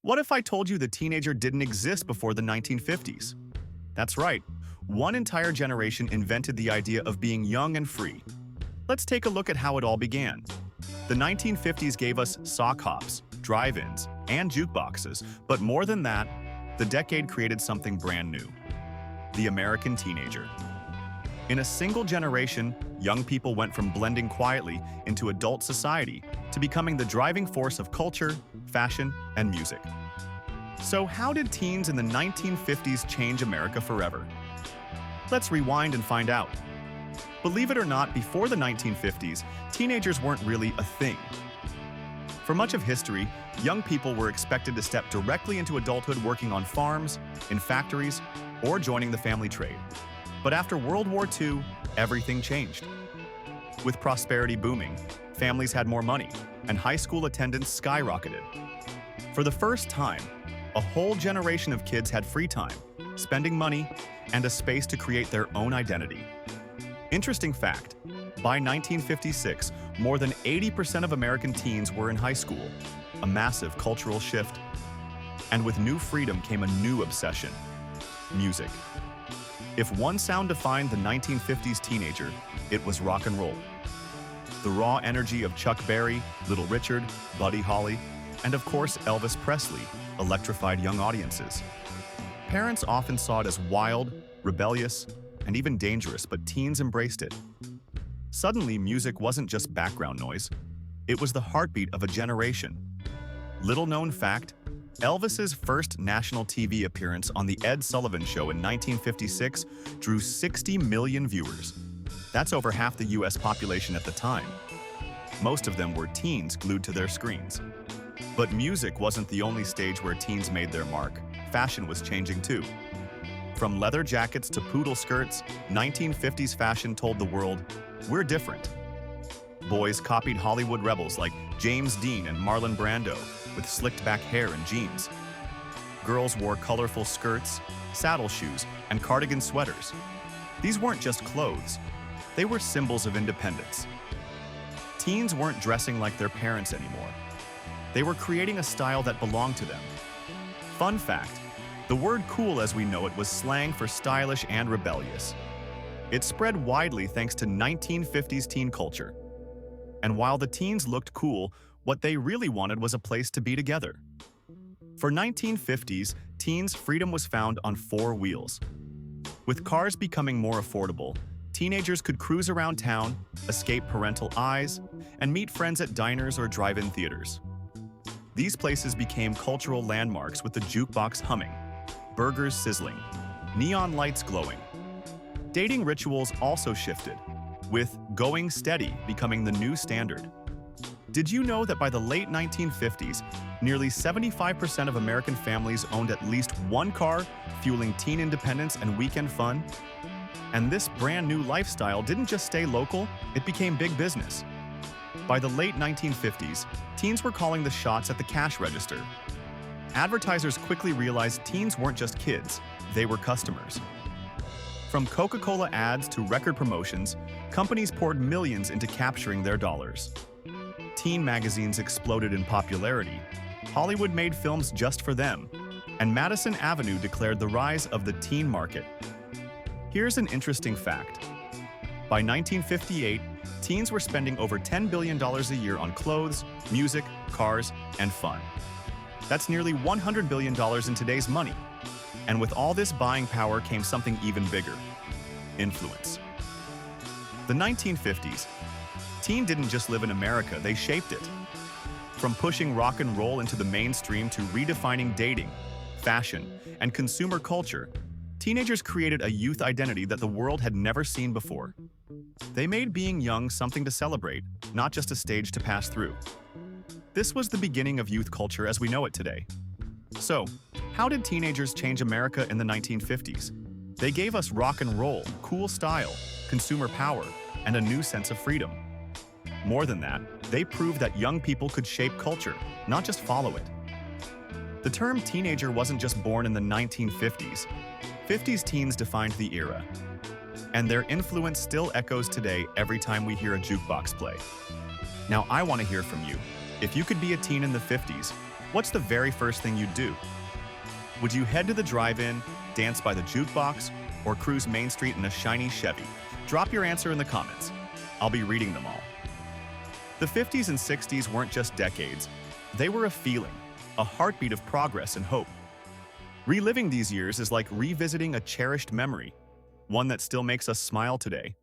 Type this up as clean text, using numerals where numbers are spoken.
What if I told you the teenager didn't exist before the 1950s? That's right, one entire generation invented the idea of being young and free. Let's take a look at how it all began. The 1950s gave us sock hops, drive-ins, and jukeboxes, but more than that, the decade created something brand new: the American teenager. In a single generation, young people went from blending quietly into adult society to becoming the driving force of culture, fashion, and music. So how did teens in the 1950s change America forever? Let's rewind and find out. Believe it or not, before the 1950s, teenagers weren't really a thing. For much of history, young people were expected to step directly into adulthood working on farms, in factories, or joining the family trade. But after World War II, everything changed. With prosperity booming, families had more money, and high school attendance skyrocketed. For the first time, a whole generation of kids had free time, spending money, and a space to create their own identity. Interesting fact, by 1956, more than 80% of American teens were in high school, a massive cultural shift. And with new freedom came a new obsession: music. If one sound defined the 1950s teenager, it was rock and roll. The raw energy of Chuck Berry, Little Richard, Buddy Holly, and of course Elvis Presley electrified young audiences. Parents often saw it as wild, rebellious, and even dangerous, but teens embraced it. Suddenly, music wasn't just background noise. It was the heartbeat of a generation. Little-known fact, Elvis's first national TV appearance on The Ed Sullivan Show in 1956 drew 60 million viewers. That's over half the US population at the time. Most of them were teens glued to their screens. But music wasn't the only stage where teens made their mark. Fashion was changing too. From leather jackets to poodle skirts, 1950s fashion told the world, we're different. Boys copied Hollywood rebels like James Dean and Marlon Brando with slicked back hair and jeans. Girls wore colorful skirts, saddle shoes, and cardigan sweaters. These weren't just clothes. They were symbols of independence. Teens weren't dressing like their parents anymore. They were creating a style that belonged to them. Fun fact, the word cool as we know it was slang for stylish and rebellious. It spread widely thanks to 1950s teen culture. And while the teens looked cool, what they really wanted was a place to be together. For 1950s, teens' freedom was found on four wheels. With cars becoming more affordable, teenagers could cruise around town, escape parental eyes, and meet friends at diners or drive-in theaters. These places became cultural landmarks with the jukebox humming, burgers sizzling, neon lights glowing. Dating rituals also shifted, with going steady becoming the new standard. Did you know that by the late 1950s, nearly 75% of American families owned at least one car, fueling teen independence and weekend fun? And this brand new lifestyle didn't just stay local, it became big business. By the late 1950s, teens were calling the shots at the cash register. Advertisers quickly realized teens weren't just kids, they were customers. From Coca-Cola ads to record promotions, companies poured millions into capturing their dollars. Teen magazines exploded in popularity. Hollywood made films just for them, and Madison Avenue declared the rise of the teen market. Here's an interesting fact. By 1958, teens were spending over $10 billion a year on clothes, music, cars, and fun. That's nearly $100 billion in today's money. And with all this buying power came something even bigger: influence. The 1950s. Teen didn't just live in America, they shaped it. From pushing rock and roll into the mainstream to redefining dating, fashion, and consumer culture, teenagers created a youth identity that the world had never seen before. They made being young something to celebrate, not just a stage to pass through. This was the beginning of youth culture as we know it today. So, how did teenagers change America in the 1950s? They gave us rock and roll, cool style, consumer power, and a new sense of freedom. More than that, they proved that young people could shape culture, not just follow it. The term teenager wasn't just born in the 1950s. 50s teens defined the era. And their influence still echoes today every time we hear a jukebox play. Now I want to hear from you. If you could be a teen in the 50s, What's the very first thing you'd do? Would you head to the drive-in, dance by the jukebox, or cruise Main Street in a shiny Chevy? Drop your answer in the comments. I'll be reading them all. The 50s and 60s weren't just decades. They were a feeling, a heartbeat of progress and hope. Reliving these years is like revisiting a cherished memory, one that still makes us smile today.